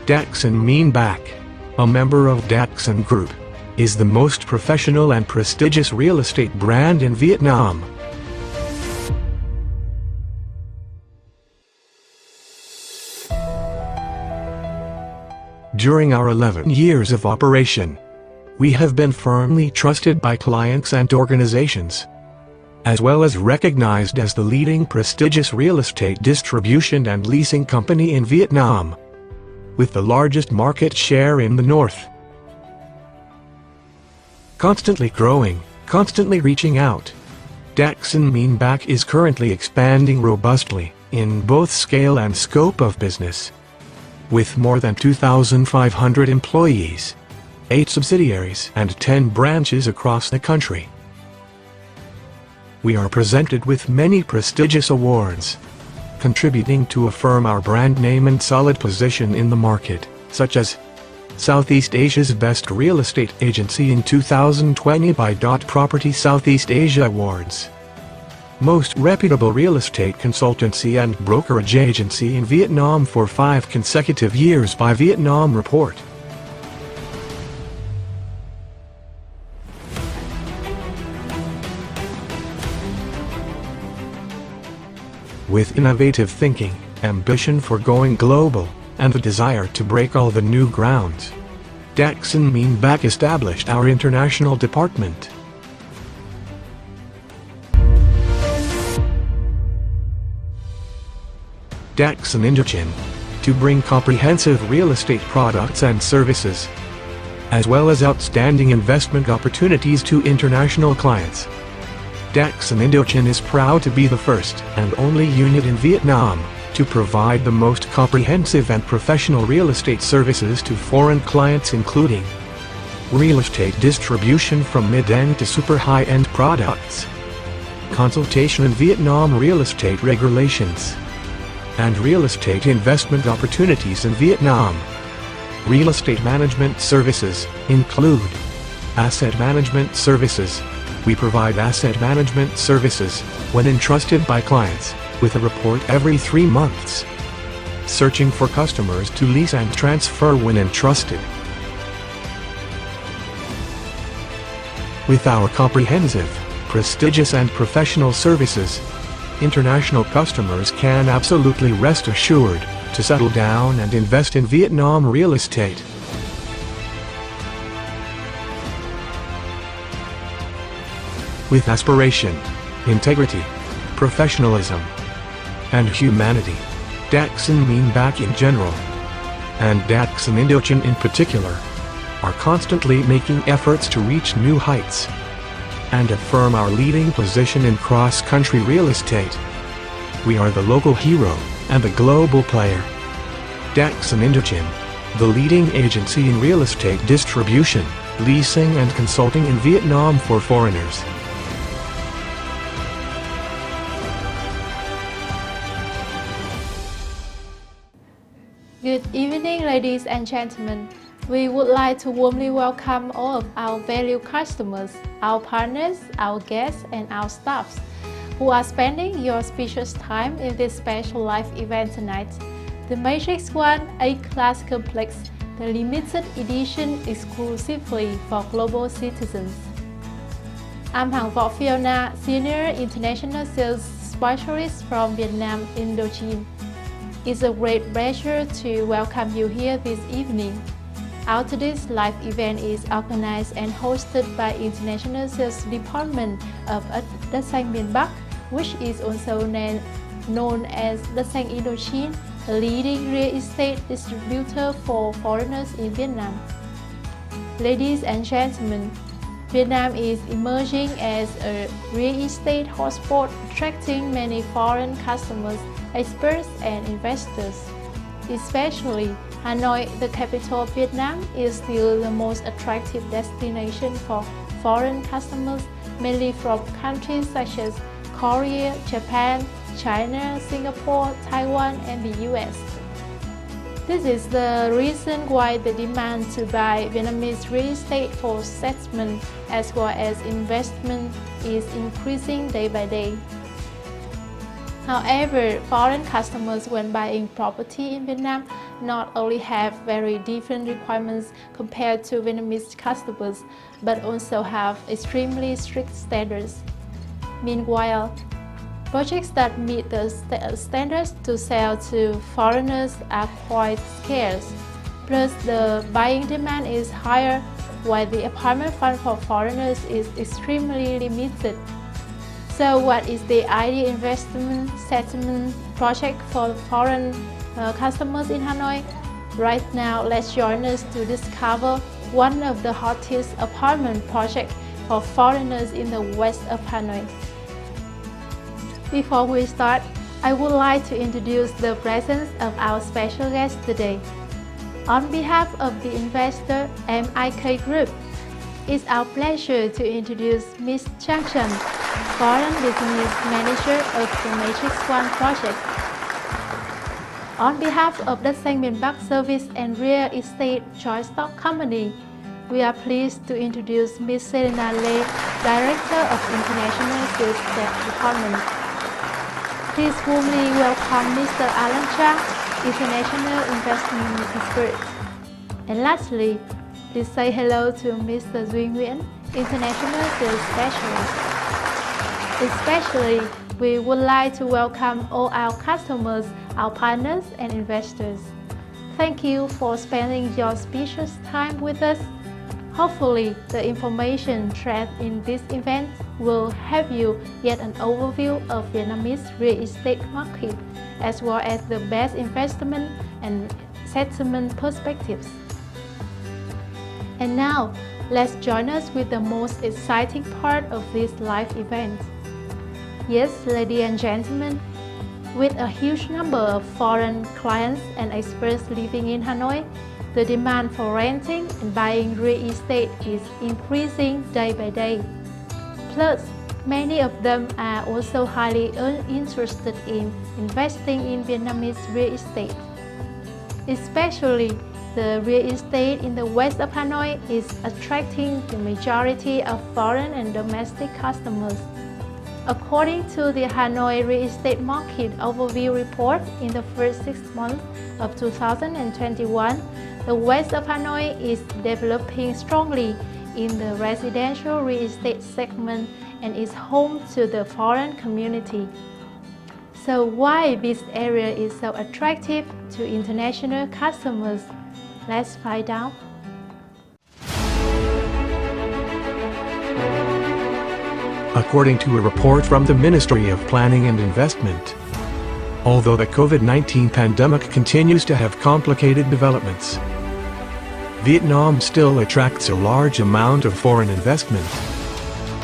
Dat Xanh Mien Bac, a member of Dat Xanh Group, is the most professional and prestigious real estate brand in Vietnam. During our 11 years of operation, we have been firmly trusted by clients and organizations, as well as recognized as the leading prestigious real estate distribution and leasing company in Vietnam, with the largest market share in the north. Constantly growing, constantly reaching out, Dat Xanh Mien Bac is currently expanding robustly in both scale and scope of business. With more than 2,500 employees, 8 subsidiaries and 10 branches across the country. We are presented with many prestigious awards, contributing to affirm our brand name and solid position in the market, such as Southeast Asia's Best Real Estate Agency in 2020 by Property Southeast Asia Awards, Most Reputable Real Estate Consultancy and Brokerage Agency in Vietnam for 5 consecutive years by Vietnam Report. With innovative thinking, ambition for going global, and the desire to break all the new grounds, Dat Xanh Mien Bac established our international department. Dat Xanh Indochine, to bring comprehensive real estate products and services, as well as outstanding investment opportunities to international clients. Dat Xanh Indochine is proud to be the first and only unit in Vietnam to provide the most comprehensive and professional real estate services to foreign clients, including real estate distribution from mid-end to super high-end products, consultation in Vietnam real estate regulations, and real estate investment opportunities in Vietnam. Real estate management services include asset management services. We provide asset management services when entrusted by clients, with a report every 3 months. Searching for customers to lease and transfer when entrusted. With our comprehensive, prestigious and professional services, international customers can absolutely rest assured to settle down and invest in Vietnam real estate. With aspiration, integrity, professionalism, and humanity, Dat Xanh Mien Bac in general, and Dat Xanh Indochine in particular, are constantly making efforts to reach new heights and affirm our leading position in cross-country real estate. We are the local hero and the global player. Dat Xanh Indochine, the leading agency in real estate distribution, leasing and consulting in Vietnam for foreigners. Good evening, ladies and gentlemen. We would like to warmly welcome all of our valued customers, our partners, our guests, and our staffs who are spending your precious time in this special live event tonight. The Matrix 1 A-Class Complex, the limited edition exclusively for global citizens. I'm 𝐿𝐸𝐻 Fiona, Senior International Sales Specialist from Vietnam Indochine. It's a great pleasure to welcome you here this evening. Our today's live event is organized and hosted by International Sales Department of Dat Xanh Mien Bac, which is also known as Dat Xanh Indochine, a leading real estate distributor for foreigners in Vietnam. Ladies and gentlemen, Vietnam is emerging as a real estate hotspot, attracting many foreign customers, experts, and investors. Especially Hanoi, the capital of Vietnam, is still the most attractive destination for foreign customers, mainly from countries such as Korea, Japan, China, Singapore, Taiwan, and the US. This is the reason why the demand to buy Vietnamese real estate for settlement as well as investment is increasing day by day. However, foreign customers when buying property in Vietnam not only have very different requirements compared to Vietnamese customers, but also have extremely strict standards. Meanwhile, projects that meet the standards to sell to foreigners are quite scarce. Plus, the buying demand is higher, while the apartment fund for foreigners is extremely limited. So what is the ideal investment settlement project for foreign customers in Hanoi? Right now, let's join us to discover one of the hottest apartment projects for foreigners in the west of Hanoi. Before we start, I would like to introduce the presence of our special guest today. On behalf of the investor MIK Group, it's our pleasure to introduce Ms. Trang Trần, Foreign Business Manager of the Matrix 1 project. On behalf of Dat Xanh Mien Bac Service and Real Estate Joint Stock Company, we are pleased to introduce Ms. Selena Lê, Director of International Sales Department. Please warmly welcome Mr. Alan Cha, International Investment Expert. And lastly, please say hello to Mr. Duy Nguyễn, International Sales Specialist. Especially, we would like to welcome all our customers, our partners, and investors. Thank you for spending your precious time with us. Hopefully, the information shared in this event will help you get an overview of Vietnamese real estate market, as well as the best investment and settlement perspectives. And now, let's join us with the most exciting part of this live event. Yes, ladies and gentlemen, with a huge number of foreign clients and experts living in Hanoi, the demand for renting and buying real estate is increasing day by day. Plus, many of them are also highly interested in investing in Vietnamese real estate. Especially, the real estate in the west of Hanoi is attracting the majority of foreign and domestic customers. According to the Hanoi Real Estate Market Overview Report, in the first 6 months of 2021, the west of Hanoi is developing strongly in the residential real estate segment and is home to the foreign community. So why this area is so attractive to international customers? Let's find out. According to a report from the Ministry of Planning and Investment, although the COVID-19 pandemic continues to have complicated developments, Vietnam still attracts a large amount of foreign investment.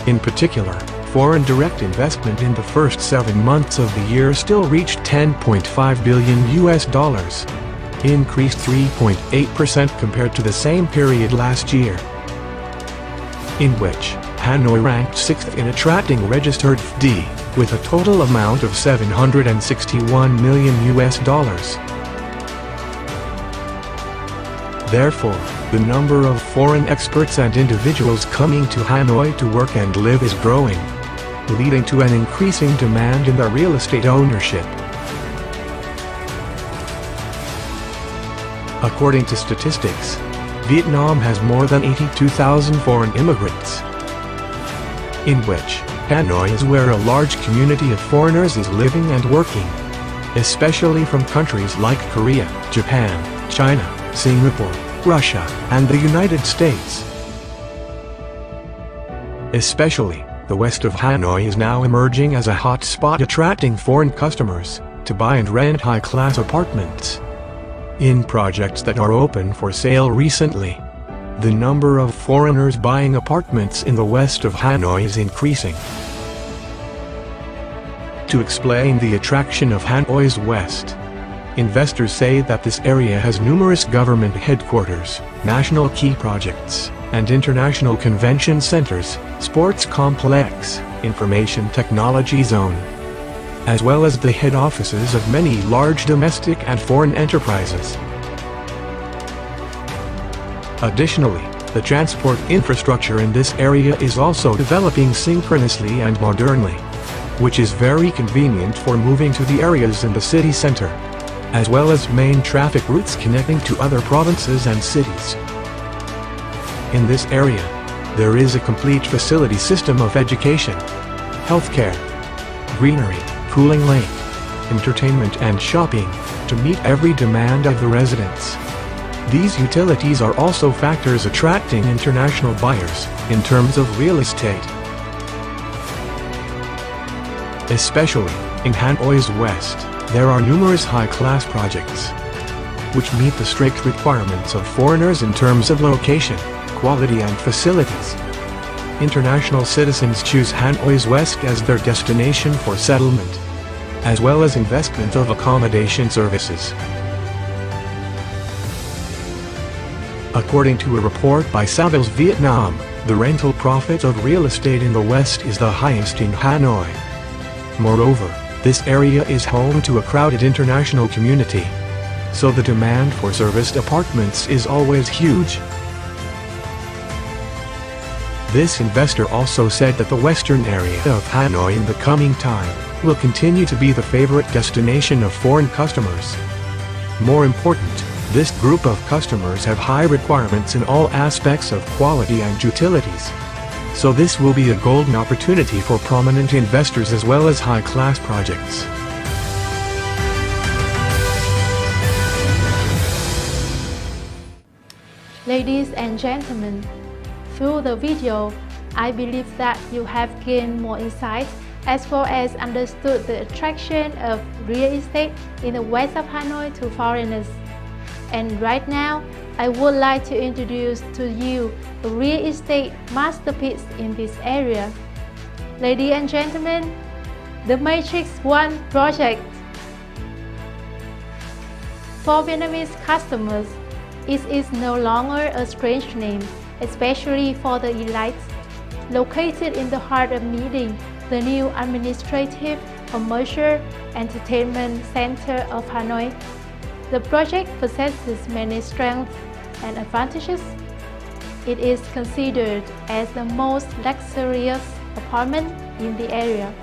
In particular, foreign direct investment in the first 7 months of the year still reached $10.5 billion, increased 3.8% compared to the same period last year, in which Hanoi ranked 6th in attracting registered FDI, with a total amount of $761 million. Therefore, the number of foreign experts and individuals coming to Hanoi to work and live is growing, leading to an increasing demand in the real estate ownership. According to statistics, Vietnam has more than 82,000 foreign immigrants, in which Hanoi is where a large community of foreigners is living and working, especially from countries like Korea, Japan, China, Singapore, Russia, and the United States. Especially, the west of Hanoi is now emerging as a hot spot attracting foreign customers to buy and rent high-class apartments in projects that are open for sale recently. the number of foreigners buying apartments in the west of Hanoi is increasing. To explain the attraction of Hanoi's west, investors say that this area has numerous government headquarters, national key projects, and international convention centers, sports complex, information technology zone, as well as the head offices of many large domestic and foreign enterprises. Additionally, the transport infrastructure in this area is also developing synchronously and modernly, which is very convenient for moving to the areas in the city center, as well as main traffic routes connecting to other provinces and cities. In this area, there is a complete facility system of education, healthcare, greenery, cooling lake, entertainment and shopping, to meet every demand of the residents. These utilities are also factors attracting international buyers in terms of real estate. Especially in Hanoi's west, there are numerous high-class projects which meet the strict requirements of foreigners in terms of location, quality and facilities. International citizens choose Hanoi's west as their destination for settlement, as well as investment of accommodation services. According to a report by Civilized Vietnam, the rental profit of real estate in the West is the highest in Hanoi. Moreover, this area is home to a crowded international community, so the demand for serviced apartments is always huge. This investor also said that the western area of Hanoi in the coming time will continue to be the favorite destination of foreign customers. More important, this group of customers have high requirements in all aspects of quality and utilities. So this will be a golden opportunity for prominent investors as well as high-class projects. Ladies and gentlemen, through the video, I believe that you have gained more insight as well as understood the attraction of real estate in the west of Hanoi to foreigners. And right now, I would like to introduce to you a real estate masterpiece in this area. Ladies and gentlemen, the Matrix 1 project. For Vietnamese customers, it is no longer a strange name, especially for the elites. Located in the heart of My Dinh, the new administrative, commercial, entertainment center of Hanoi, the project possesses many strengths and advantages. It is considered as the most luxurious apartment in the area.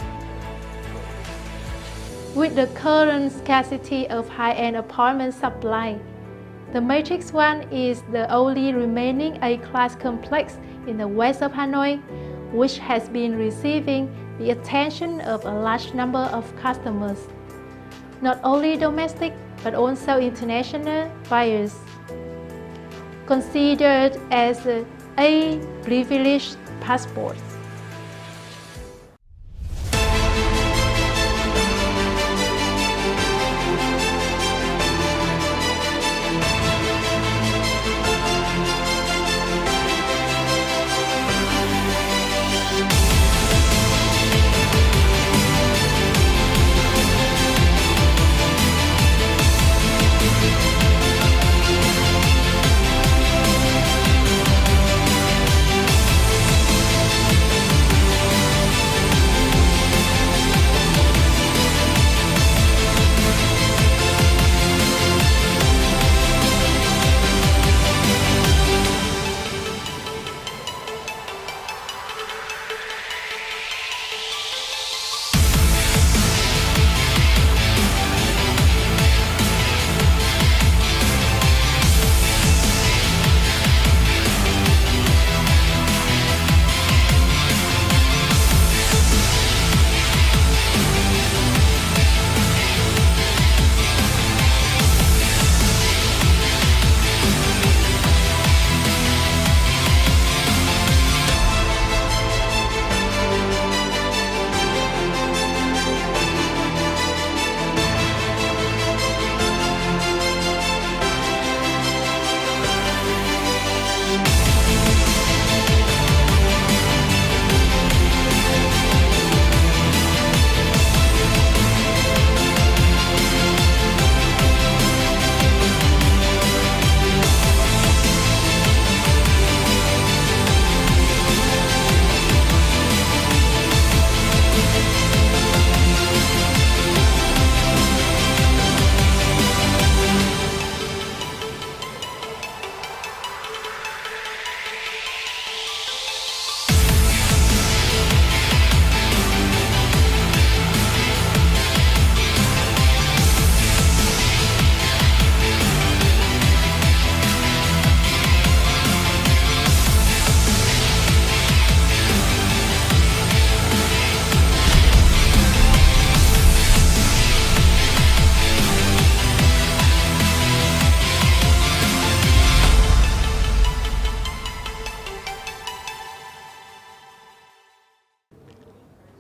With the current scarcity of high-end apartment supply, the Matrix 1 is the only remaining A-class complex in the west of Hanoi, which has been receiving the attention of a large number of customers, not only domestic but also international buyers. Considered as a privileged passport.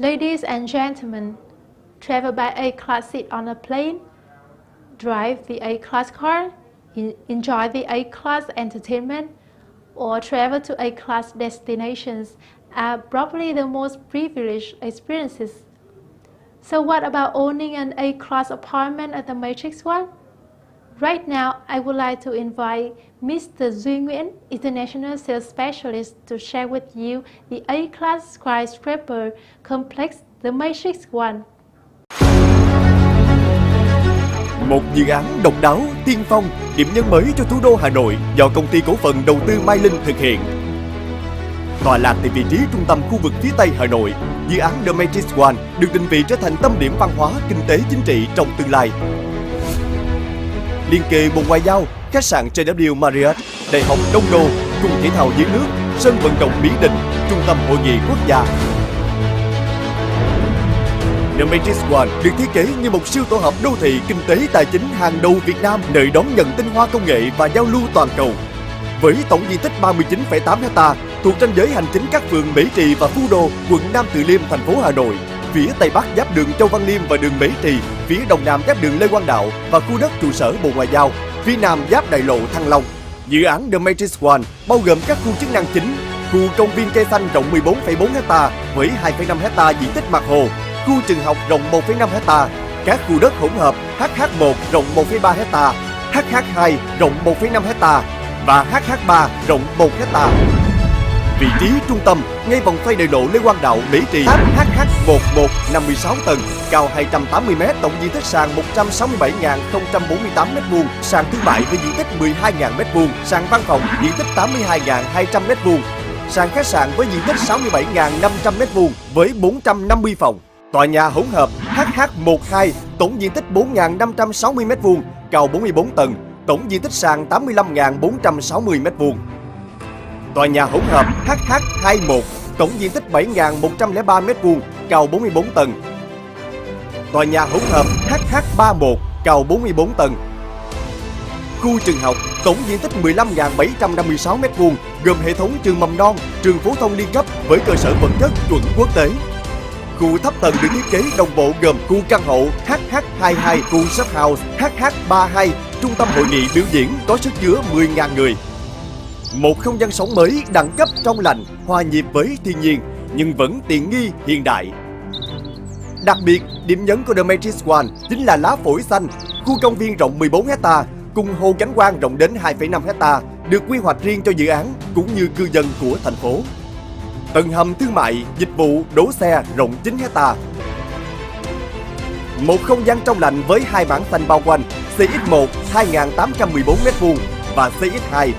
Ladies and gentlemen, travel by A-class seat on a plane, drive the A-class car, enjoy the A-class entertainment, or travel to A-class destinations are probably the most privileged experiences. So what about owning an A-class apartment at the Matrix One? Right now, I would like to invite Mr. 𝐿𝐤𝐴, International Sales Specialist, to share with you the A-class skyscraper complex, the Matrix One. Một dự án độc đáo, tiên phong, điểm nhấn mới cho thủ đô Hà Nội do công ty cổ phần đầu tư My Dinh thực hiện. Tọa lạc tại vị trí trung tâm khu vực phía Tây Hà Nội, dự án The Matrix One được định vị trở thành tâm điểm văn hóa, kinh tế, chính trị trong tương lai. Liên kề Bộ Ngoại giao, khách sạn JW Marriott, Đại học Đông Đô, cung thể thao dưới nước, sân vận động Mỹ Đình, trung tâm hội nghị quốc gia. The Matrix One được thiết kế như một siêu tổ hợp đô thị kinh tế tài chính hàng đầu Việt Nam, nơi đón nhận tinh hoa công nghệ và giao lưu toàn cầu. Với tổng diện tích 39,8 ha, thuộc ranh giới hành chính các phường Mễ Trì và Phú Đô, quận Nam Từ Liêm, thành phố Hà Nội. Phía Tây Bắc giáp đường Châu Văn Liêm và đường Mễ Trì, phía Đông Nam giáp đường Lê Quang Đạo và khu đất trụ sở Bộ Ngoại giao, phía Nam giáp đại lộ Thăng Long. Dự án The Matrix One bao gồm các khu chức năng chính: khu công viên cây xanh rộng 14,4 ha với 2,5 ha diện tích mặt hồ, khu trường học rộng 1,5 ha, các khu đất hỗn hợp HH1 rộng 1,3 ha, HH2 rộng 1,5 ha và HH3 rộng 1 ha. Vị trí trung tâm, ngay vòng xoay đại lộ Lê Quang Đạo, Mễ Trì, HH11 56 tầng, cao 280 m, tổng diện tích sàn 167.048 m2, sàn thương mại với diện tích 12.000 m2, sàn văn phòng diện tích 82.200 m2, sàn khách sạn với diện tích 67.500 m2 với 450 phòng. Tòa nhà hỗn hợp HH12, tổng diện tích 4.560 m2, cao 44 tầng, tổng diện tích sàn 85.460 m2. Tòa nhà hỗn hợp HH21, tổng diện tích 7.103 m2, cao 44 tầng. Tòa nhà hỗn hợp HH31, cao 44 tầng. Khu trường học, tổng diện tích 15.756 m2, gồm hệ thống trường mầm non, trường phổ thông liên cấp với cơ sở vật chất chuẩn quốc tế. Khu thấp tầng được thiết kế đồng bộ gồm khu căn hộ HH22, khu shop house HH32, trung tâm hội nghị biểu diễn có sức chứa 10.000 người. Một không gian sống mới đẳng cấp trong lành, hòa nhịp với thiên nhiên nhưng vẫn tiện nghi hiện đại. Đặc biệt, điểm nhấn của The Matrix One chính là lá phổi xanh, khu công viên rộng 14 ha cùng hồ cảnh quan rộng đến 2,5 ha được quy hoạch riêng cho dự án cũng như cư dân của thành phố. Tầng hầm thương mại, dịch vụ, đỗ xe rộng 9 ha. Một không gian trong lành với hai mảng xanh bao quanh, CX1 2.814 m2 và CX2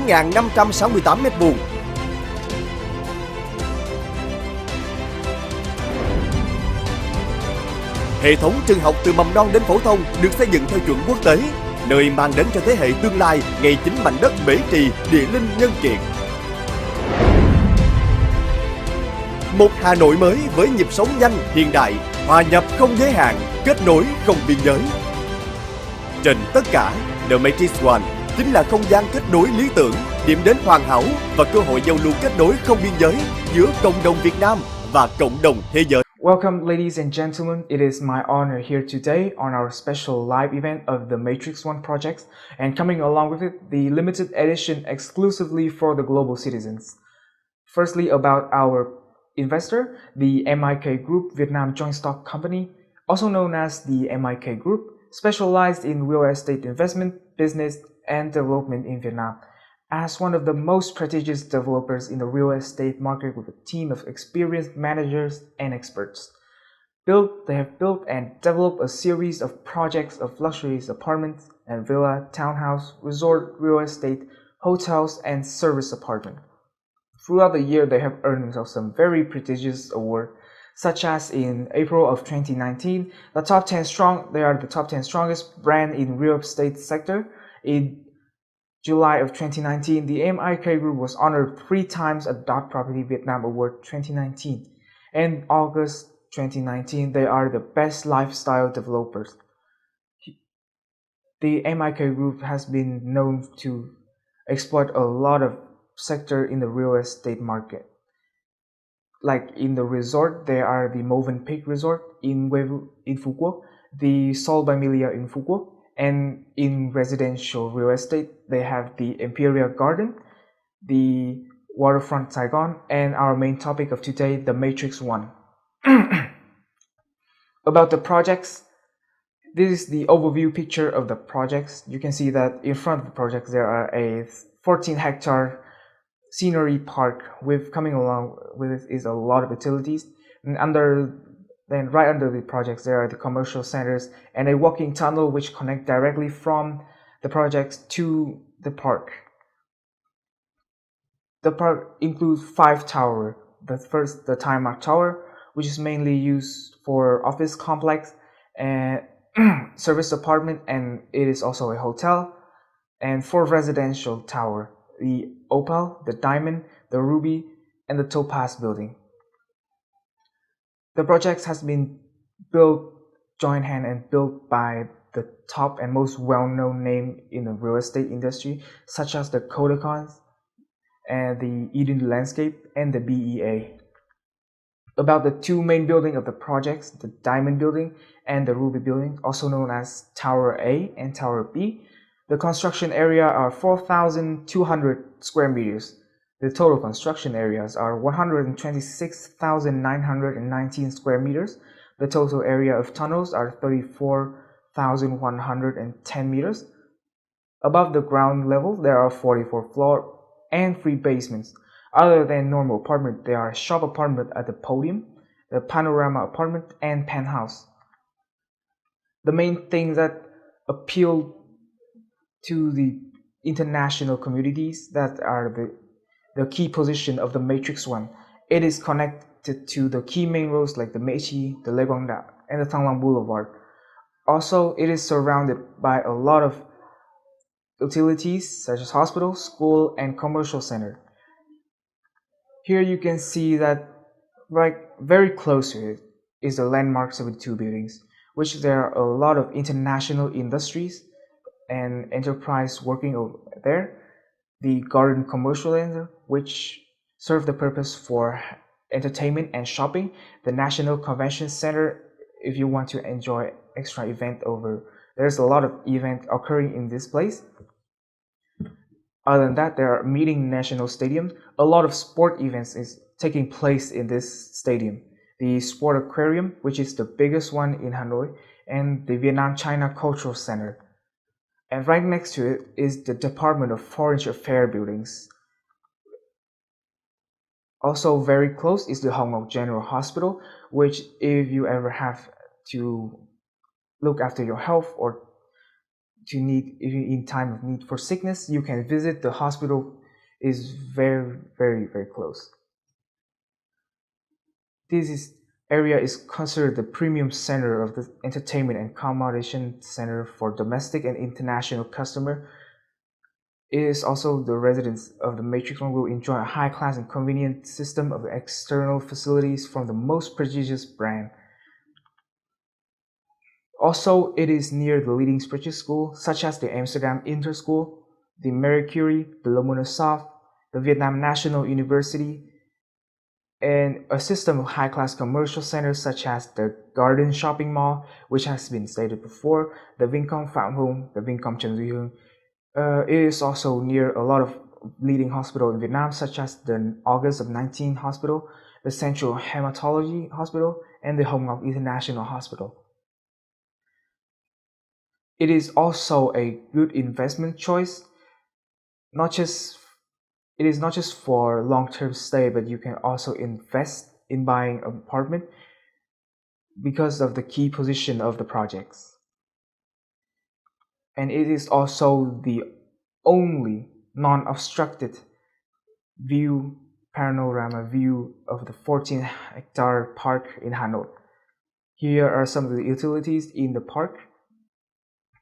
4.568 m2. Hệ thống trường học từ mầm non đến phổ thông được xây dựng theo chuẩn quốc tế, nơi mang đến cho thế hệ tương lai ngay chính mảnh đất Mễ Trì, địa linh nhân kiệt. Một Hà Nội mới với nhịp sống nhanh, hiện đại, hòa nhập không giới hạn, kết nối không biên giới. Trên tất cả, The Matrix One chính là không gian kết nối lý tưởng, điểm đến hoàn hảo và cơ hội giao lưu kết nối không biên giới giữa cộng đồng Việt Nam và cộng đồng thế giới. Welcome, ladies and gentlemen. It is my honor here today on our special live event of the Matrix One project, and coming along with it, the limited edition exclusively for the global citizens. Firstly, about our investor, the 𝐿𝐼𝐾 Group Vietnam Joint Stock Company, also known as the 𝐿𝐼𝐾 Group, specialized in real estate investment, business, and development in Vietnam. As one of the most prestigious developers in the real estate market with a team of experienced managers and experts. They have built and developed a series of projects of luxurious apartments and villa, townhouse, resort, real estate, hotels, and service apartment. Throughout the year, they have earned themselves some very prestigious awards, such as in April of 2019, they are the top 10 strongest brand in real estate sector. In July of 2019, the 𝐿𝐼𝐾 Group was honored 3 times at Dot Property Vietnam Award 2019. In August 2019, they are the best lifestyle developers. The 𝐿𝐼𝐾 Group has been known to exploit a lot of sector in the real estate market. Like in the resort, there are the Movenpick Resort in Phu Quoc, the Sol by Milia in Phu Quoc, and in residential real estate, they have the Imperial Garden, the Waterfront Saigon, and our main topic of today, the Matrix 1. About the projects, this is the overview picture of the projects. You can see that in front of the projects there are a 14-hectare scenery park with coming along with it is a lot of utilities, and right under the projects there are the commercial centers and a walking tunnel which connect directly from the projects to the park. The park includes 5 towers. The first, the Timemark Tower, which is mainly used for office complex and service apartment, and it is also a hotel. And 4 residential tower, the Opal, the Diamond, the Ruby, and the Topaz building. The project has been built joint hand and built by the top and most well-known name in the real estate industry, such as the Kodakon's and the Eden Landscape and the BEA. About the 2 main buildings of the projects, the Diamond Building and the Ruby Building, also known as Tower A and Tower B, the construction area are 4,200 square meters. The total construction areas are 126,919 square meters. The total area of tunnels are 34,110 meters. Above the ground level, there are 44 floors and 3 basements. Other than normal apartment, there are shop apartment at the podium, the panorama apartment, and penthouse. The main things that appeal to the international communities that are the key position of the Matrix 1. It is connected to the key main roads like the Meichi, the Lê Quang Đạo, and the Thăng Long Boulevard. Also, it is surrounded by a lot of utilities such as hospital, school, and commercial center. Here you can see that right very close to it is the Landmark 72 buildings, which there are a lot of international industries and enterprise working over there. The Garden Commercial Center, which serve the purpose for entertainment and shopping. The National Convention Center, if you want to enjoy extra event over. There's a lot of event occurring in this place. Other than that, there are meeting national stadium. A lot of sport events is taking place in this stadium. The Sport Aquarium, which is the biggest one in Hanoi, and the Vietnam-China Cultural Center. And right next to it is the Department of Foreign Affairs buildings. Also very close is the Hồng Ngọc General Hospital, which if you ever have to look after your health or to need, if you in time of need for sickness, you can visit the hospital. Is very, very, very close. This area is considered the premium center of the entertainment and accommodation center for domestic and international customer. It is also the residents of the Matrix 1 will enjoy a high-class and convenient system of external facilities from the most prestigious brand. Also, it is near the leading prestigious schools such as the Amsterdam Inter School, the Marie Curie, the Lomonosov, the Vietnam National University, and a system of high-class commercial centers such as the Garden Shopping Mall, which has been stated before, the Vincom Phạm Hùng, the Vincom Trần Duy Hưng. It is also near a lot of leading hospitals in Vietnam, such as the August of 19 Hospital, the Central Hematology Hospital, and the Hồng Ngọc International Hospital. It is also a good investment choice. It is not just for long-term stay, but you can also invest in buying an apartment because of the key position of the projects. And it is also the only non-obstructed panorama view of the 14-hectare park in Hanoi. Here are some of the utilities in the park.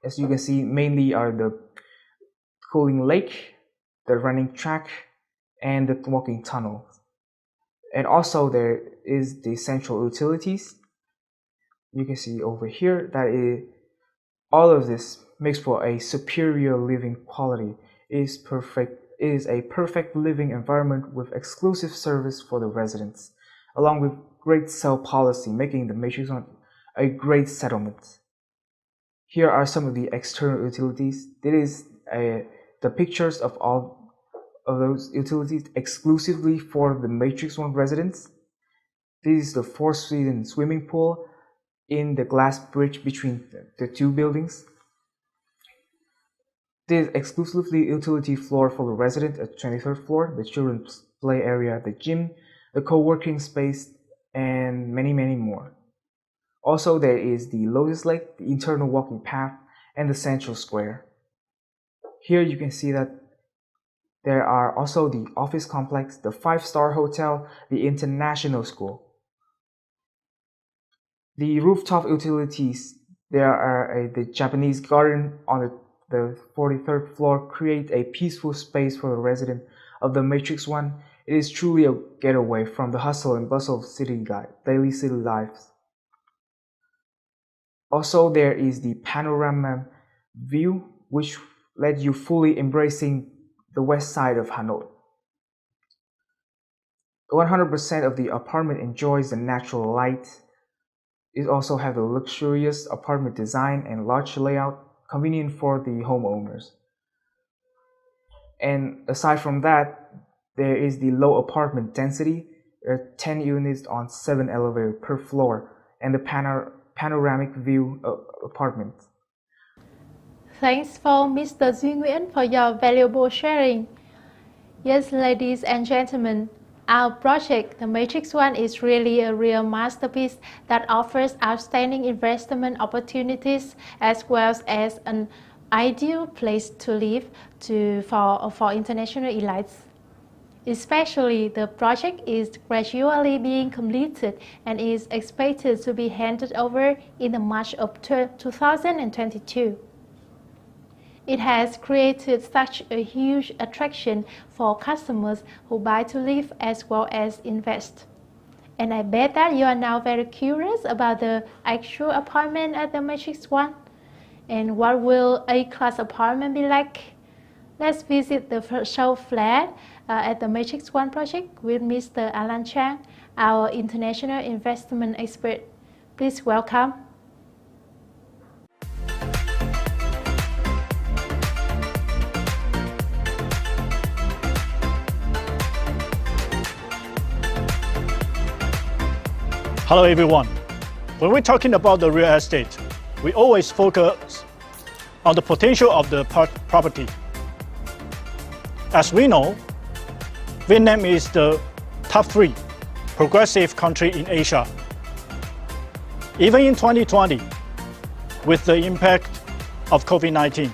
As you can see, mainly are the cooling lake, the running track, and the walking tunnel. And also there is the central utilities. You can see over here that all of this makes for a superior living quality. It is a perfect living environment with exclusive service for the residents. along with great cell policy, making the Matrix 1 a great settlement. Here are some of the external utilities. This is the pictures of all of those utilities exclusively for the Matrix 1 residents. This is the 4-season swimming pool in the glass bridge between the two buildings. This is exclusively utility floor for the resident at 23rd floor, the children's play area, the gym, the co-working space, and many more. Also, there is the Lotus Lake, the internal walking path, and the central square. Here you can see that there are also the office complex, the 5-star hotel, the international school. The rooftop utilities, there are the Japanese garden on the 43rd floor, create a peaceful space for the resident of the Matrix 1. It is truly a getaway from the hustle and bustle of daily city lives. Also, there is the panorama view, which let you fully embracing the west side of Hanoi. 100% of the apartment enjoys the natural light. It also has a luxurious apartment design and large layout, convenient for the homeowners. And aside from that, there is the low apartment density. There are 10 units on 7 elevators per floor, and the panoramic view apartment. Thanks for Mr. Duy Nguyễn for your valuable sharing. Yes, ladies and gentlemen, our project, the Matrix 1, is really a real masterpiece that offers outstanding investment opportunities as well as an ideal place to live for international elites. Especially, the project is gradually being completed and is expected to be handed over in the March of 2022. It has created such a huge attraction for customers who buy to live as well as invest. And I bet that you are now very curious about the actual apartment at the Matrix 1. And what will A-class apartment be like? Let's visit the show flat at the Matrix 1 project with Mr. Alan Chang, our international investment expert. Please welcome. Hello everyone. When we're talking about the real estate, we always focus on the potential of the property. As we know, Vietnam is the top 3 progressive country in Asia. Even in 2020, with the impact of COVID-19,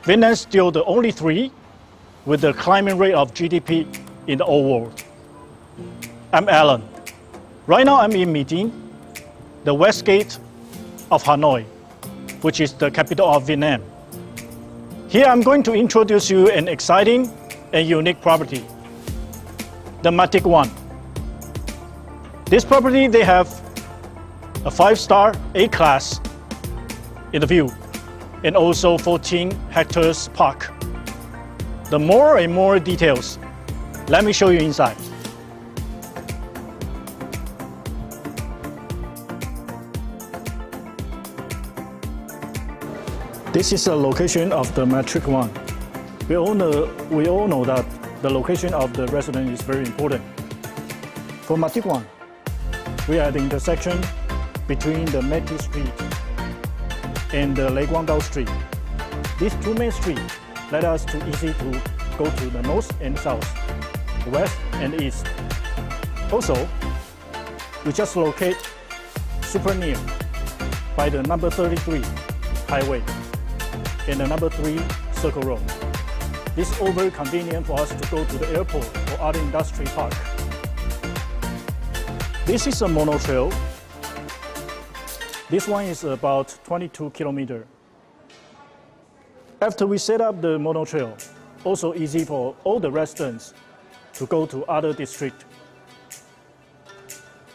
Vietnam is still the only 3 with the climbing rate of GDP in the whole world. I'm Alan. Right now I'm in My Dinh, the west gate of Hanoi, which is the capital of Vietnam. Here I'm going to introduce you an exciting and unique property, the Matrix 1. This property, they have a 5-star A-class in the view, and also 14 hectares park. The more and more details, let me show you inside. This is the location of the Matrix 1. We all know that the location of the residence is very important. For Matrix 1, we are at the intersection between the Matrix Street and the Lê Quang Dao Street. These 2 main streets let us too easy to go to the north and south, west and east. Also, we just locate super near by the number 33 highway and the number 3 Circle Road. This is all very convenient for us to go to the airport or other industry park. This is a mono trail. This one is about 22 kilometers. After we set up the mono trail, also easy for all the residents to go to other districts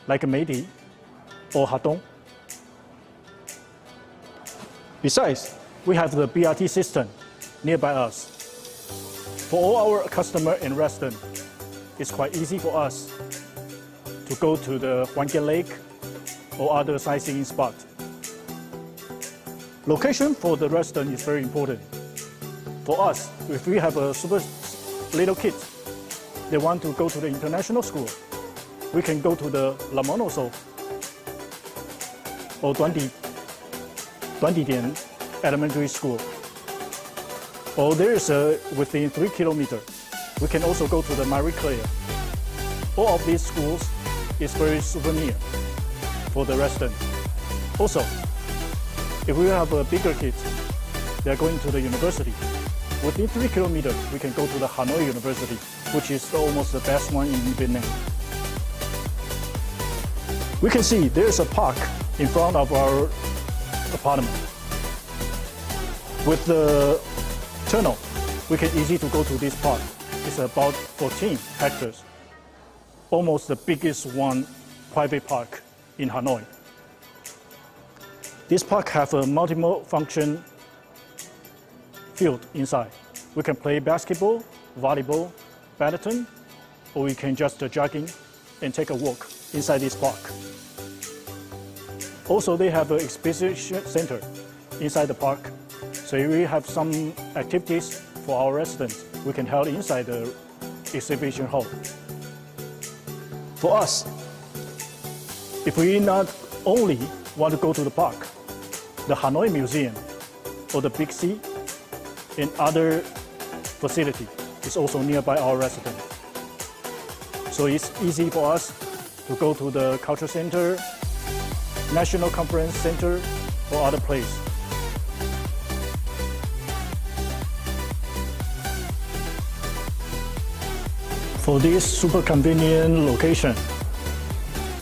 like My Dinh or Hà Đông. Besides, we have the BRT system nearby us. For all our customers and residents, it's quite easy for us to go to the Hwan-Kian Lake or other sightseeing spot. Location for the restaurant is very important. For us, if we have a super little kids, they want to go to the international school, we can go to the Lomonosov or 20 Dian Elementary School. Or there is within 3 kilometers, we can also go to the Marie Claire. All of these schools is very souvenir for the residents. Also, if we have a bigger kids, they are going to the university. Within 3 kilometers, we can go to the Hanoi University, which is almost the best one in Vietnam. We can see there is a park in front of our apartment. With the tunnel, we can easily to go to this park. It's about 14 hectares, almost the biggest one private park in Hanoi. This park has a multiple function field inside. We can play basketball, volleyball, badminton, or we can just jogging and take a walk inside this park. Also, they have an exposition center inside the park. So if we have some activities for our residents, we can hold inside the exhibition hall. For us, if we not only want to go to the park, the Hanoi Museum or the Big C and other facility is also nearby our residents. So it's easy for us to go to the Culture Center, National Conference Center, or other place. For this super convenient location,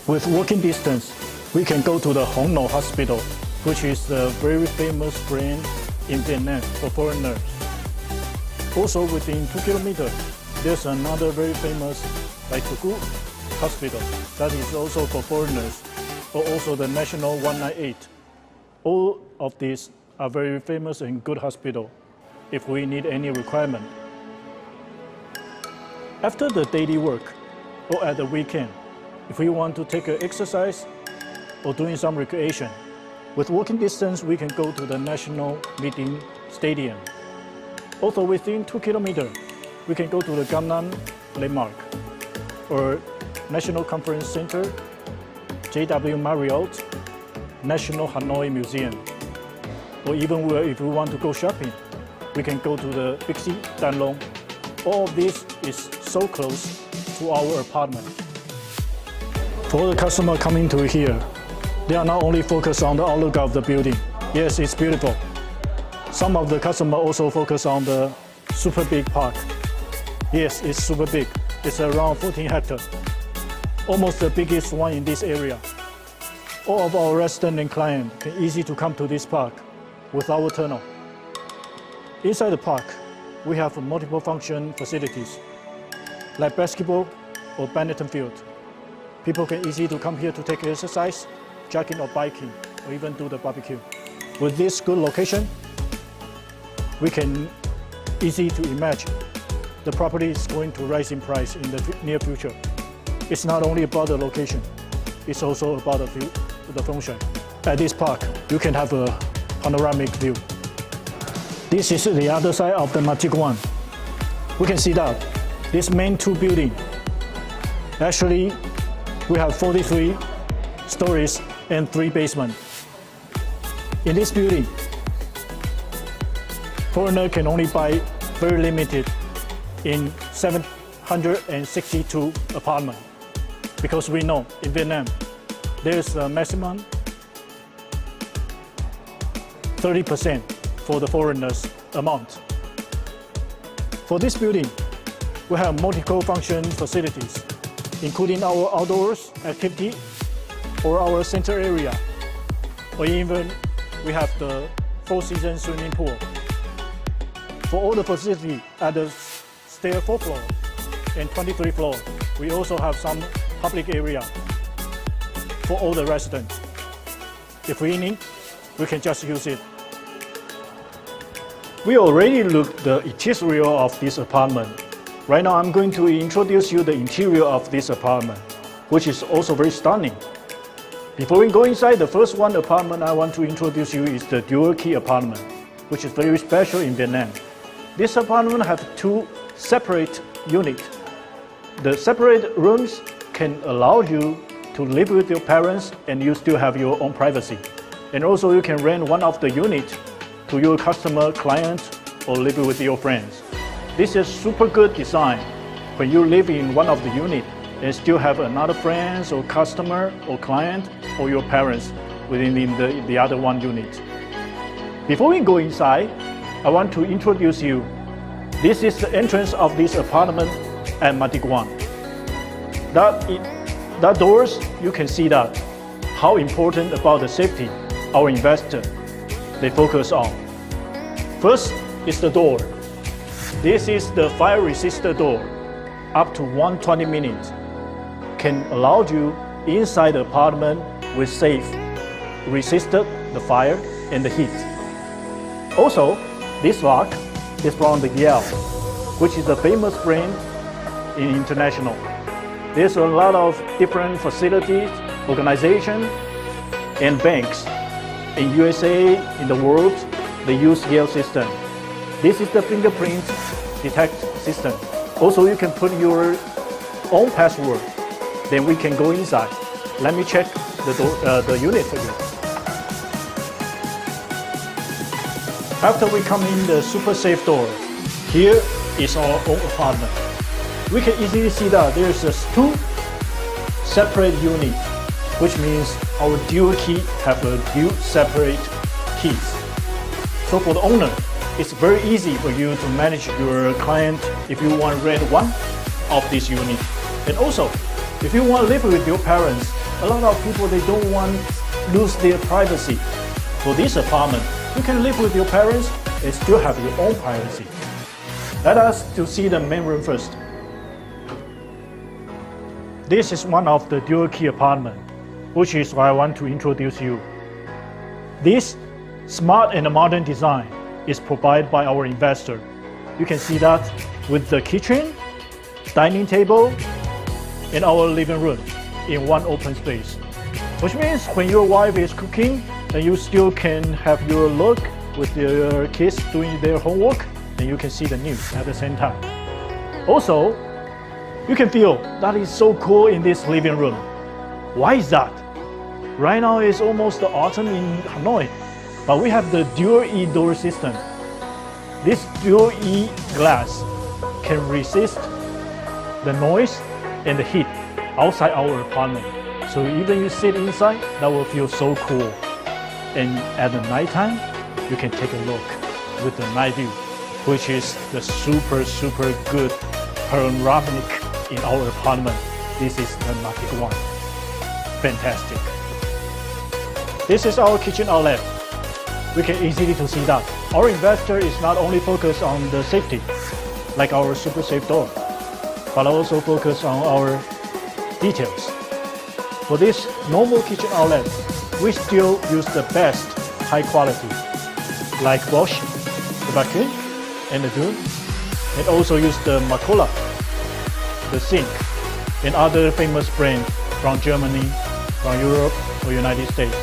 with walking distance, we can go to the Hong Ngo Hospital, which is the very famous brand in Vietnam for foreigners. Also within 2 kilometers, there's another very famous Lai Tu Gu Hospital that is also for foreigners, or also the National 198. All of these are very famous and good hospital if we need any requirement. After the daily work or at the weekend, if we want to take an exercise or doing some recreation, with walking distance, we can go to the National Meeting Stadium. Also within 2 kilometers, we can go to the Gangnam Landmark or National Conference Center, JW Marriott, National Hanoi Museum. Or even if we want to go shopping, we can go to the Big C, Dan Long. All of this is so close to our apartment. For the customer coming to here, they are not only focused on the outlook of the building. Yes, it's beautiful. Some of the customers also focus on the super big park. Yes, it's super big. It's around 14 hectares, almost the biggest one in this area. All of our residents and clients can easily to come to this park with our tunnel. Inside the park, we have multiple function facilities, like basketball or badminton field. People can easily to come here to take exercise, jogging or biking, or even do the barbecue. With this good location, we can easily to imagine the property is going to rise in price in the near future. It's not only about the location, it's also about the function. At this park, you can have a panoramic view. This is the other side of the Magic One. We can see that this main two building, actually, we have 43 stories and 3 basements. In this building, foreigner can only buy very limited in 762 apartments. Because we know in Vietnam, there's a maximum 30% for the foreigners amount. For this building, we have multiple function facilities, including our outdoors activity or our center area, or even we have the 4-season swimming pool. For all the facility at the stair 4th floor and 23rd floor, we also have some public area for all the residents. If we need, we can just use it. We already looked the exterior of this apartment. Right now, I'm going to introduce you the interior of this apartment. which is also very stunning. Before we go inside, the first apartment I want to introduce you is the dual key apartment, which is very special in Vietnam. This apartment has 2 separate units. The separate rooms can allow you to live with your parents and you still have your own privacy. And also you can rent one of the units to your customer, clients, or live with your friends. This is super good design when you live in one of the units and still have another friends or customer or client or your parents within the other one unit. Before we go inside, I want to introduce you. This is the entrance of this apartment at My Dinh 1. That doors, you can see that how important about the safety our investor they focus on. First is the door. This is the fire resistor door. Up to 120 minutes can allow you inside the apartment with safe, resisted the fire and the heat. Also, this lock is from the 𝐿, which is a famous brand in international. There's a lot of different facilities, organizations, and banks in USA, in the world, they use 𝐿 system. This is the fingerprint detect system. Also, you can put your own password. Then we can go inside. Let me check the unit for you. After we come in the super safe door, here is our own apartment. We can easily see that there's just 2 separate units, which means our dual key have a 2 separate keys. So for the owner, it's very easy for you to manage your client if you want to rent one of these units. And also, if you want to live with your parents, a lot of people, they don't want to lose their privacy. For this apartment, you can live with your parents and still have your own privacy. Let us to see the main room first. This is one of the dual key apartment, which is why I want to introduce you. This smart and modern design is provided by our investor. You can see that with the kitchen, dining table, and our living room in one open space. Which means when your wife is cooking, then you still can have your look with your kids doing their homework, and you can see the news at the same time. Also, you can feel that is so cool in this living room. Why is that? Right now it's almost the autumn in Hanoi, but we have the dual E door system. This dual E glass can resist the noise and the heat outside our apartment. So even you sit inside, that will feel so cool. And at the nighttime, you can take a look with the night view, which is the super good panoramic in our apartment. This is the My Dinh 1. Fantastic. This is our kitchen outlet. We can easily to see that our investor is not only focused on the safety, like our super safe door, but also focus on our details. For this normal kitchen outlet, we still use the best high quality, like Bosch, the vacuum, and the Dune, and also use the Macola, the sink, and other famous brands from Germany, from Europe, or United States.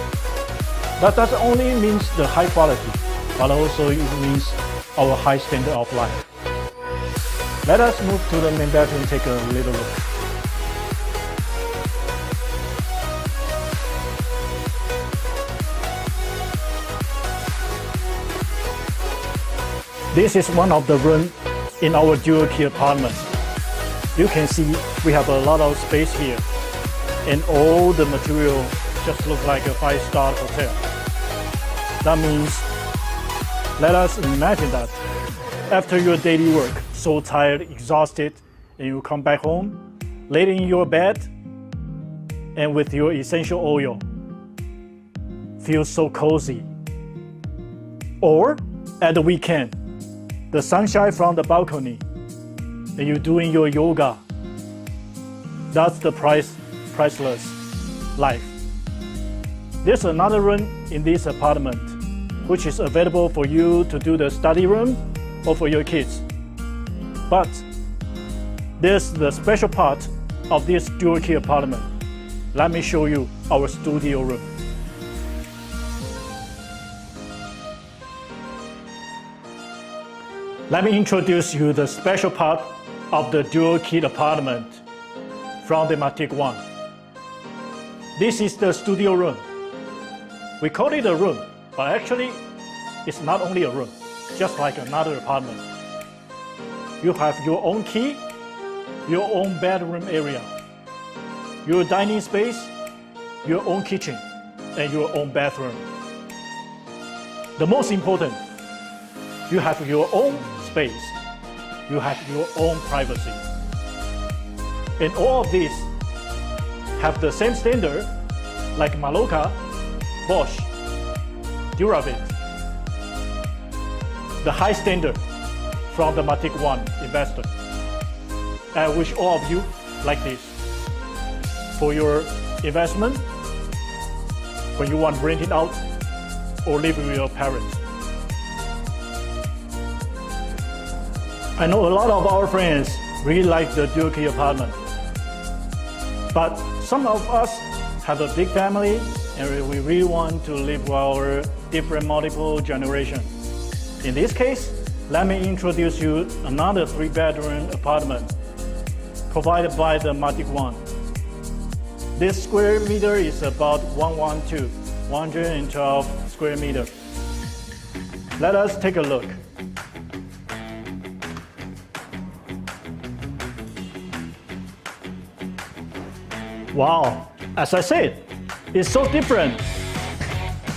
That doesn't only means the high quality, but also it means our high standard of life. Let us move to the main bedroom and take a little look. This is one of the rooms in our dual key apartment. You can see we have a lot of space here, and all the material just look like a 5-star hotel. That means, let us imagine that after your daily work, so tired, exhausted, and you come back home, laid in your bed, and with your essential oil, feel so cozy. Or at the weekend, the sunshine from the balcony, and you're doing your yoga. That's the priceless life. There's another room in this apartment, which is available for you to do the study room or for your kids. But there's the special part of this dual key apartment. let me show you our studio room. Let me introduce you the special part of the dual key apartment from the Matic 1. This is the studio room. We call it a room, but actually it's not only a room, just like another apartment. You have your own key, your own bedroom area, your dining space, your own kitchen, and your own bathroom. The most important, you have your own space. You have your own privacy. And all of these have the same standard like Maloka, Bosch, Duravit. The high standard from the Matic 1 investor. I wish all of you like this for your investment, when you want to rent it out or live with your parents. I know a lot of our friends really like the dual key apartment, but some of us have a big family and we really want to live with our different multiple generations. In this case, let me introduce you another 3-bedroom apartment provided by the Matic 1. This square meter is about 112 square meter. Let us take a look. Wow, as I said, it's so different.